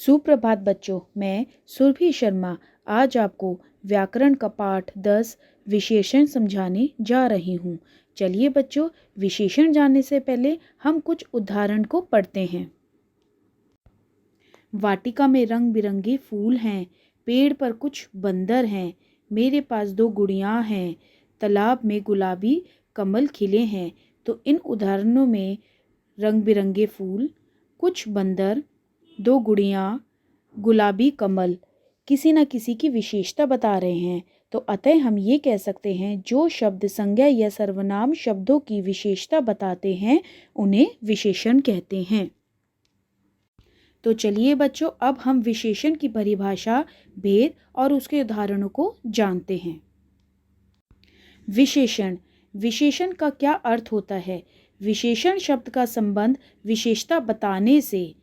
सुप्रभात बच्चों, मैं सुरभि शर्मा आज आपको व्याकरण का पाठ 10 विशेषण समझाने जा रही हूँ। चलिए बच्चों, विशेषण जानने से पहले हम कुछ उदाहरण को पढ़ते हैं। वाटिका में रंग बिरंगे फूल हैं, पेड़ पर कुछ बंदर हैं, मेरे पास 2 गुड़ियाँ हैं, तालाब में गुलाबी कमल खिले हैं। तो इन उदाहरणों में रंग बिरंगे फूल, कुछ बंदर, 2 गुड़ियाँ, गुलाबी कमल किसी न किसी की विशेषता बता रहे हैं। तो अतः हम ये कह सकते हैं जो शब्द संज्ञा या सर्वनाम शब्दों की विशेषता बताते हैं उन्हें विशेषण कहते हैं। तो चलिए बच्चों, अब हम विशेषण की परिभाषा, भेद और उसके उदाहरणों को जानते हैं। विशेषण, विशेषण का क्या अर्थ होता है? विशेषण शब्द का संबंध विशेषता बताने से।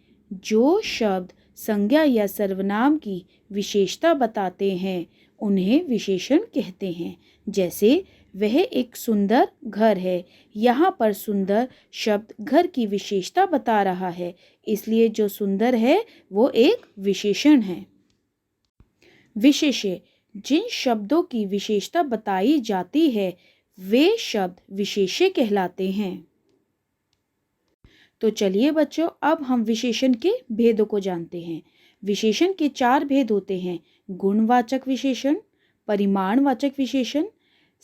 जो शब्द संज्ञा या सर्वनाम की विशेषता बताते हैं उन्हें विशेषण कहते हैं। जैसे वह एक सुंदर घर है, यहाँ पर सुंदर शब्द घर की विशेषता बता रहा है, इसलिए जो सुंदर है वो एक विशेषण है। विशेष्य, जिन शब्दों की विशेषता बताई जाती है वे शब्द विशेष्य कहलाते हैं। तो चलिए बच्चों, अब हम विशेषण के भेदों को जानते हैं। विशेषण के 4 भेद होते हैं: गुणवाचक विशेषण, परिमाणवाचक विशेषण,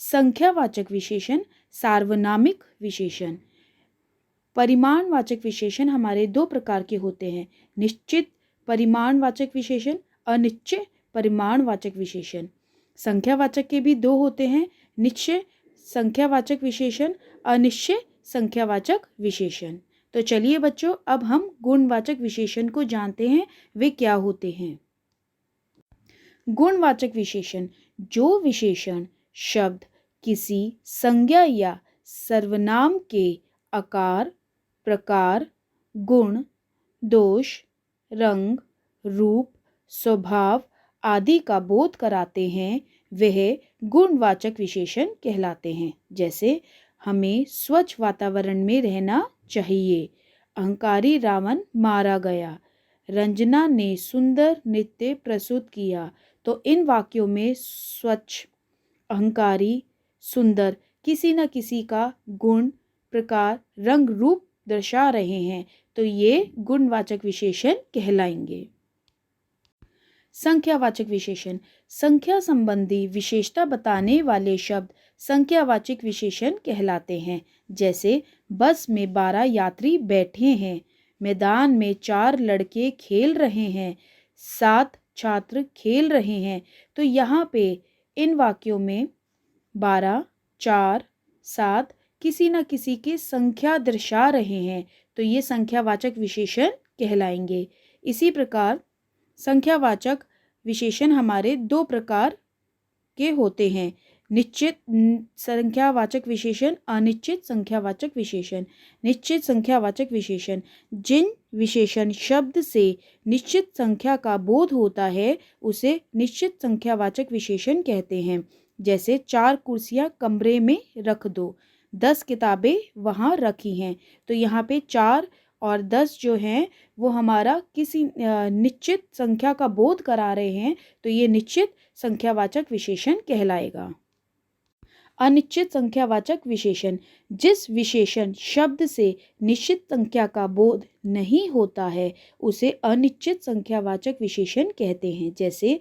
संख्यावाचक विशेषण, सार्वनामिक विशेषण। परिमाणवाचक विशेषण हमारे 2 प्रकार के होते हैं: निश्चित परिमाणवाचक विशेषण, अनिश्चित परिमाणवाचक विशेषण। संख्यावाचक के भी 2 होते हैं: निश्चित संख्यावाचक विशेषण, अनिश्चित संख्यावाचक विशेषण। तो चलिए बच्चों, अब हम गुणवाचक विशेषण को जानते हैं, वे क्या होते हैं। गुणवाचक विशेषण, जो विशेषण शब्द किसी संज्ञा या सर्वनाम के आकार, प्रकार, गुण, दोष, रंग, रूप, स्वभाव आदि का बोध कराते हैं वह गुणवाचक विशेषण कहलाते हैं। जैसे हमें स्वच्छ वातावरण में रहना चाहिए, अहंकारी रावण मारा गया, रंजना ने सुंदर नृत्य प्रस्तुत किया। तो इन वाक्यों में स्वच्छ, अहंकारी, सुंदर किसी न किसी का गुण, प्रकार, रंग, रूप दर्शा रहे हैं, तो ये गुणवाचक विशेषण कहलाएंगे। संख्यावाचक विशेषण, संख्या संबंधी विशेषता बताने वाले शब्द संख्यावाचक विशेषण कहलाते हैं। जैसे बस में 12 यात्री बैठे हैं, मैदान में 4 लड़के खेल रहे हैं, 7 छात्र खेल रहे हैं। तो यहाँ पे इन वाक्यों में 12, 4, 7 किसी न किसी की संख्या दर्शा रहे हैं, तो ये संख्यावाचक विशेषण कहलाएंगे। इसी प्रकार संख्यावाचक विशेषण हमारे 2 प्रकार के होते हैं: निश्चित संख्यावाचक विशेषण, अनिश्चित संख्यावाचक विशेषण। निश्चित संख्यावाचक विशेषण, जिन विशेषण शब्द से निश्चित संख्या का बोध होता है उसे निश्चित संख्यावाचक विशेषण कहते हैं। जैसे 4 कुर्सियां कमरे में रख दो, 10 किताबें वहाँ रखी हैं। तो यहाँ पे 4 और 10 जो हैं वो हमारा किसी निश्चित संख्या का बोध करा रहे हैं, तो ये निश्चित संख्यावाचक विशेषण कहलाएगा। अनिश्चित संख्यावाचक विशेषण, जिस विशेषण शब्द से निश्चित संख्या का बोध नहीं होता है उसे अनिश्चित संख्यावाचक विशेषण कहते हैं। जैसे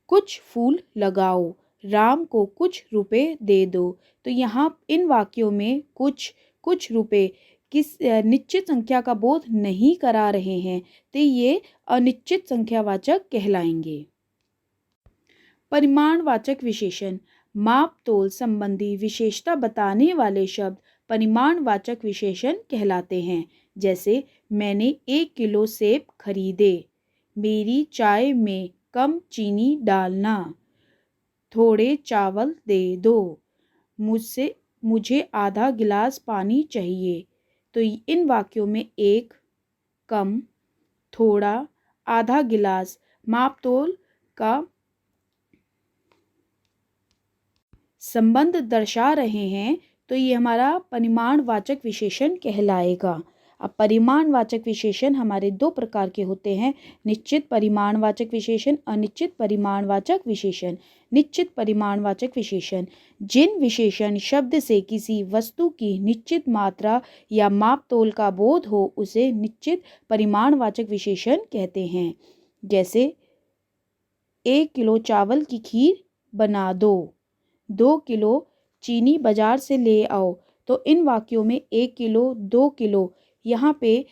कुछ फूल लगाओ, राम को कुछ रुपए दे दो। तो यहाँ इन वाक्यों में कुछ रुपए किस निश्चित संख्या का बोध नहीं करा रहे हैं, तो ये अनिश्चित संख्यावाचक कहलाएंगे। परिमाणवाचक विशेषण, माप तोल संबंधी विशेषता बताने वाले शब्द परिमाणवाचक विशेषण कहलाते हैं। जैसे मैंने 1 किलो सेब खरीदे, मेरी चाय में कम चीनी डालना, थोड़े चावल दे दो, मुझे आधा गिलास पानी चाहिए। तो इन वाक्यों में 1, कम, थोड़ा, आधा गिलास मापतोल का संबंध दर्शा रहे हैं, तो ये हमारा परिमाणवाचक विशेषण कहलाएगा। अब परिमाणवाचक विशेषण हमारे दो प्रकार के होते हैं, निश्चित परिमाणवाचक विशेषण, अनिश्चित परिमाणवाचक विशेषण। निश्चित परिमाणवाचक विशेषण, जिन विशेषण शब्द से किसी वस्तु की निश्चित मात्रा या मापतोल का बोध हो उसे निश्चित परिमाणवाचक विशेषण कहते हैं। जैसे 1 किलो चावल की खीर बना दो, 2 किलो चीनी बाजार से ले आओ। तो इन वाक्यों में 1 किलो, 2 किलो, यहाँ पे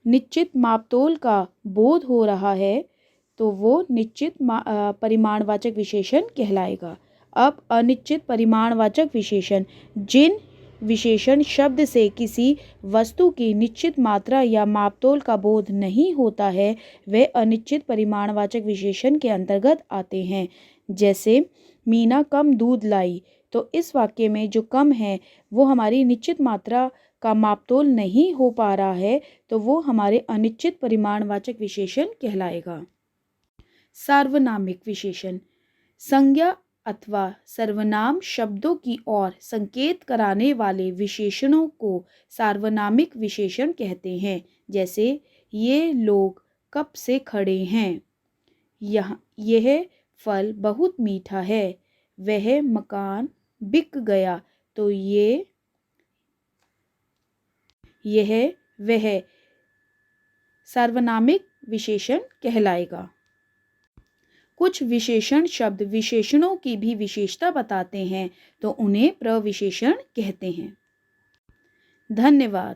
निश्चित मापतोल का बोध हो रहा है, तो वो निश्चित परिमाणवाचक विशेषण कहलाएगा। अब अनिश्चित परिमाणवाचक विशेषण, जिन विशेषण शब्द से किसी वस्तु की निश्चित मात्रा या मापतोल का बोध नहीं होता है वे अनिश्चित परिमाणवाचक विशेषण के अंतर्गत आते हैं। जैसे मीना कम दूध लाई, तो इस वाक्य में जो कम है वो हमारी निश्चित मात्रा का मापतोल नहीं हो पा रहा है, तो वो हमारे अनिश्चित परिमाणवाचक विशेषण कहलाएगा। सार्वनामिक विशेषण, संज्ञा अथवा सर्वनाम शब्दों की ओर संकेत कराने वाले विशेषणों को सार्वनामिक विशेषण कहते हैं। जैसे ये लोग कब से खड़े हैं, यह फल बहुत मीठा है, वह मकान बिक गया, तो यह वह सार्वनामिक विशेषण कहलाएगा। कुछ विशेषण शब्द विशेषणों की भी विशेषता बताते हैं, तो उन्हें प्रविशेषण कहते हैं। धन्यवाद।